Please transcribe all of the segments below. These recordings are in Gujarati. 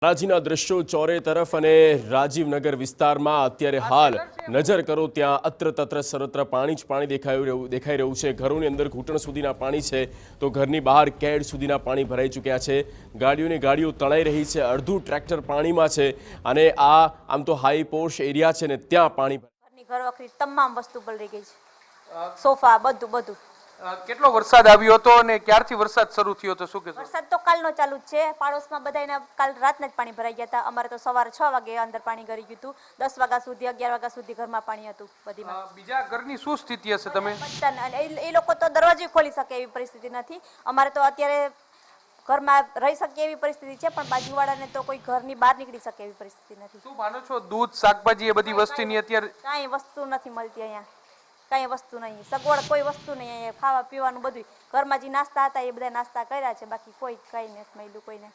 રાજ્યના દ્રશ્યો ચોરે તરફ અને રાજીવનગર વિસ્તારમાં અત્યારે હાલ નજર કરો ત્યાં અત્ર તત્ર સર્વત્ર પાણી જ પાણી દેખાઈ રહ્યું છે। ઘરોની અંદર ઘૂંટણ સુધીના પાણી છે તો ઘરની બહાર કેડ સુધીના પાણી ભરાઈ ચૂક્યા છે। ગાડીઓ તણાઈ રહી છે, અડધું ટ્રેક્ટર પાણીમાં છે અને આ આમ તો હાઈ પોશ એરિયા છે ને ત્યાં પાણી ઘર વખરી તમામ વસ્તુ પલળી ગઈ છે, સોફા બધું। કેટલો વરસાદ આવ્યો હતો અને ક્યારથી વરસાદ શરૂ થયો હતો? શું કહેશો? વરસાદ તો કાલનો ચાલુ જ છે। પાડોશમાં બધાને કાલ રાતના જ પાણી ભરાઈ ગયા હતા। અમારે તો સવારે 6 વાગે અંદર પાણી ગરી ગયું હતું, 10 વાગ્યા સુધી 11 વાગ્યા સુધી ઘરમાં પાણી હતું બધીમાં। બીજા ઘરની શું સ્થિતિ હશે? તમે એ લોકો તો દરવાજો ખોલી શકે એવી પરિસ્થિતિ નથી। અમારે તો અત્યારે ઘરમાં રહી શકે એવી પરિસ્થિતિ છે, પણ બાજુવાળાને તો કોઈ ઘરની બહાર નીકળી શકે એવી પરિસ્થિતિ નથી। શું માનો છો? દૂધ, શાકભાજી એ બધી વસ્તુની અત્યારે કાંઈ વસ્તુ નથી મળતી અહીંયા, કાંઈ વસ્તુ નહીં, સગવડ કોઈ વસ્તુ નહીં અહીંયા। ખાવા પીવાનું બધું ઘરમાં જે નાસ્તા હતા એ બધા નાસ્તા કર્યા છે, બાકી કોઈ કાંઈ નથી મળ્યું કોઈને।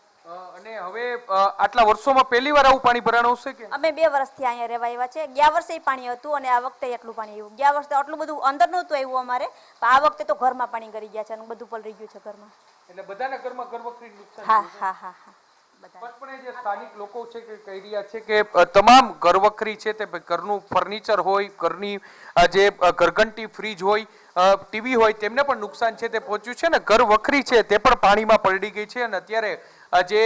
અને હવે આટલા વર્ષોમાં પહેલી વાર આવું પાણી ભરાણું હશે કે? અમે 2 વર્ષથી અહીંયા રહેવા આવ્યા છે। ગયા વર્ષે પાણી હતું અને આ વખતે એટલું પાણી આવ્યું। ગયા વર્ષે આટલું બધું અંદર નહોતું આવ્યું અમારે, પણ આ વખતે તો ઘરમાં પાણી ગરી ગયા છે અને બધું પલળી ગયું છે ઘરમાં। એટલે બધાના ઘરમાં ઘર વખરી નુકસાન? હા। પણ જે સ્થાનિક લોકો છે કે કહી રહ્યા છે કે તમામ ઘરવખરી છે તે ઘરનું ફર્નિચર હોય, ઘરની જે ઘરઘંટી, ફ્રીજ હોય, ટીવી હોય, તેમને પણ નુકસાન છે તે પહોંચ્યું છે ને ઘર વખરી છે તે પણ પાણીમાં પલળી ગઈ છે અને અત્યારે જે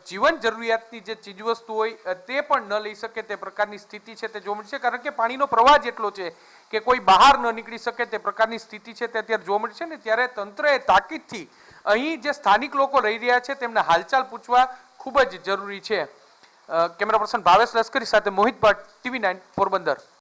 જીવન જરૂરિયાતની જે ચીજવસ્તુ હોય તે પણ ન લઈ શકે તે પ્રકારની સ્થિતિ છે તે જોવા મળશે, કારણ કે પાણીનો પ્રવાહ જ એટલો છે કે કોઈ બહાર ન નીકળી શકે તે પ્રકારની સ્થિતિ છે તે અત્યારે જોવા મળશે ને ત્યારે તંત્રએ તાકીદથી અહીં જે સ્થાનિક લોકો રહી રહ્યા છે તેમના હાલચાલ પૂછવા ખૂબ જ જરૂરી છે। કેમેરા પર્સન ભાવેશ લશ્કરી સાથે મોહિત ભટ્ટ, TV9 પોરબંદર।